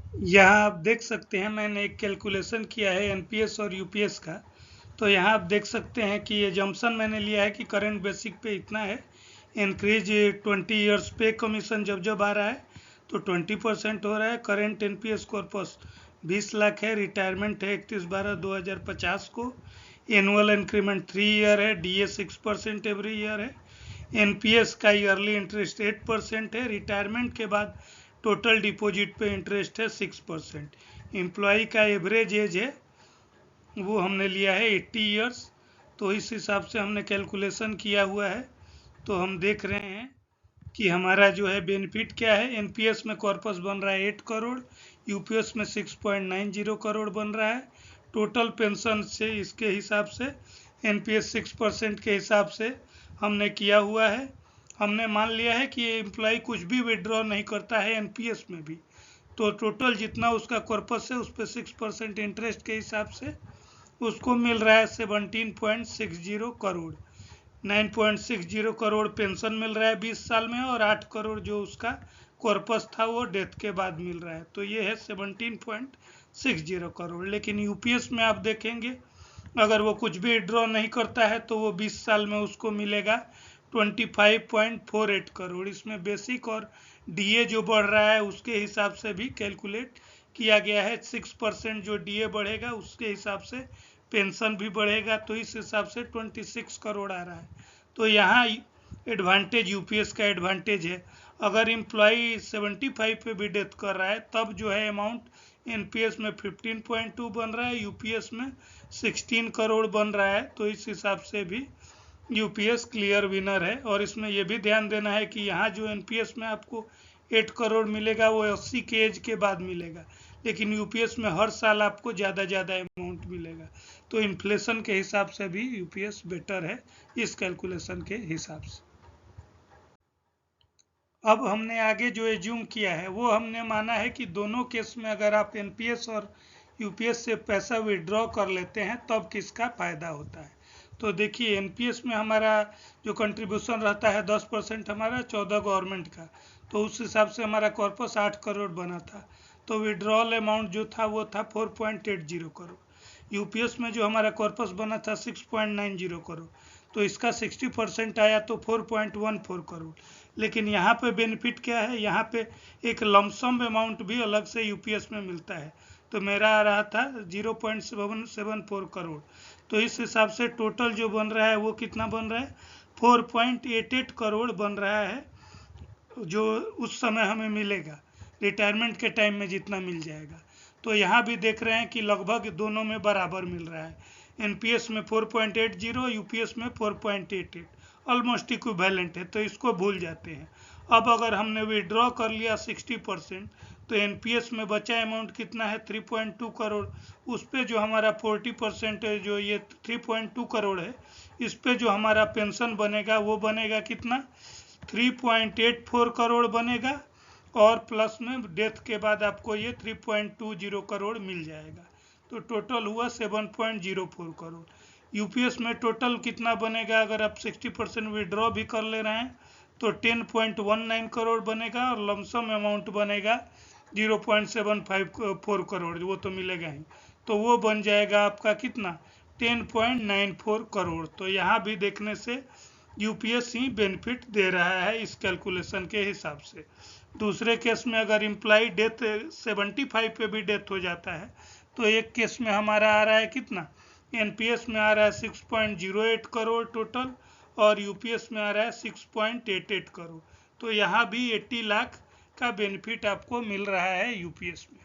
यहाँ आप देख सकते हैं मैंने एक कैलकुलेशन किया है एनपीएस और यूपीएस का। तो यहाँ आप देख सकते हैं कि ये जम्पशन मैंने लिया है कि करंट बेसिक पे इतना है, इंक्रीज 20 ईयर्स पे कमीशन जब जब आ रहा है तो 20% हो रहा है। करंट एनपीएस कॉर्पस 20 लाख है, रिटायरमेंट है 31/12/2050 को, एनुअल इंक्रीमेंट 3 ईयर है, डीए 6% एवरी ईयर है, एनपीएस का ईयरली इंटरेस्ट 8% है, रिटायरमेंट के बाद टोटल डिपॉजिट पे इंटरेस्ट है 6%। एम्प्लॉय का एवरेज एज है वो हमने लिया है 80 ईयर्स। तो इस हिसाब से हमने कैलकुलेशन किया हुआ है। तो हम देख रहे हैं कि हमारा जो है बेनिफिट क्या है। एनपीएस में कॉर्पस बन रहा है 8 करोड़, यूपीएस में 6.90 करोड़ बन रहा है। टोटल पेंशन से इसके हिसाब से एनपीएस 6% के हिसाब से हमने किया हुआ है। हमने मान लिया है कि एम्प्लॉय कुछ भी विड्रॉ नहीं करता है एनपीएस में भी, तो टोटल जितना उसका कॉर्पस है उस पर 6% इंटरेस्ट के हिसाब से उसको मिल रहा है 17.60 करोड़। 9.60 करोड़ पेंशन मिल रहा है 20 साल में, और 8 करोड़ जो उसका कॉर्पस था वो डेथ के बाद मिल रहा है। तो ये है 17.60 करोड़। लेकिन यूपीएस में आप देखेंगे अगर वो कुछ भी ड्रॉ नहीं करता है तो वो 20 साल में उसको मिलेगा 25.48 करोड़। इसमें बेसिक और डीए जो बढ़ रहा है उसके हिसाब से भी कैलकुलेट किया गया है। 6% जो डीए बढ़ेगा उसके हिसाब से पेंशन भी बढ़ेगा, तो इस हिसाब से 26 करोड़ आ रहा है। तो यहाँ एडवांटेज यूपीएस का एडवांटेज है। अगर एम्प्लॉय 75 पे भी डेथ कर रहा है तब जो है अमाउंट एनपीएस में 15.2 बन रहा है, यूपीएस में 16 करोड़ बन रहा है। तो इस हिसाब से भी यूपीएस क्लियर विनर है। और इसमें यह भी ध्यान देना है कि यहाँ जो एनपीएस में आपको 8 करोड़ मिलेगा वो 80 के एज के बाद मिलेगा, लेकिन यूपीएस में हर साल आपको ज़्यादा अमाउंट मिलेगा। तो इन्फ्लेशन के हिसाब से भी यूपीएस बेटर है इस कैलकुलेशन के हिसाब से। अब हमने आगे जो एज्यूम किया है वो हमने माना है कि दोनों केस में अगर आप एनपीएस और यूपीएस से पैसा विड्रॉ कर लेते हैं तब किसका फ़ायदा होता है। तो देखिए एनपीएस में हमारा जो कंट्रीब्यूशन रहता है 10% हमारा, 14 गवर्नमेंट का, तो उस हिसाब से हमारा कॉर्पस 8 करोड़ बना था। तो विड्रॉल अमाउंट जो था वो था 4.80 करोड़। यूपीएस में जो हमारा कॉर्पस बना था 6.90 करोड़, तो इसका 60% आया तो 4.14 करोड़। लेकिन यहाँ पे बेनिफिट क्या है, यहाँ पे एक लमसम अमाउंट भी अलग से यूपीएस में मिलता है। तो मेरा आ रहा था 0.774 करोड़। तो इस हिसाब से टोटल जो बन रहा है वो कितना बन रहा है, 4.88 करोड़ बन रहा है, जो उस समय हमें मिलेगा रिटायरमेंट के टाइम में जितना मिल जाएगा। तो यहाँ भी देख रहे हैं कि लगभग दोनों में बराबर मिल रहा है। एनपीएस में 4.80, यूपीएस में 4.88, ऑलमोस्ट इक्विवेलेंट है, तो इसको भूल जाते हैं। अब अगर हमने विड्रॉ कर लिया 60%, तो एनपीएस में बचा अमाउंट कितना है 3.2 करोड़। उस पर जो हमारा 40% है, जो ये 3.2 करोड़ है, इस पे जो हमारा पेंशन बनेगा वो बनेगा कितना, 3.84 करोड़ बनेगा, और प्लस में डेथ के बाद आपको ये 3.20 करोड़ मिल जाएगा। तो टोटल हुआ 7.04 करोड़। यूपीएस में टोटल कितना बनेगा, अगर आप 60% विड्रॉ भी कर ले रहे हैं तो 10.19 करोड़ बनेगा, और लमसम अमाउंट बनेगा 0.74 करोड़, वो तो मिलेगा ही। तो वो बन जाएगा आपका कितना, 10.94 करोड़। तो यहाँ भी देखने से यूपीएस ही बेनिफिट दे रहा है इस कैलकुलेशन के हिसाब से। दूसरे केस में अगर इम्प्लाई डेथ 75 पे भी डेथ हो जाता है तो एक केस में हमारा आ रहा है कितना, एनपीएस में आ रहा है 6.08 करोड़ टोटल, और यूपीएस में आ रहा है 6.88 करोड़। तो यहाँ भी 80 लाख का बेनिफिट आपको मिल रहा है यूपीएस में।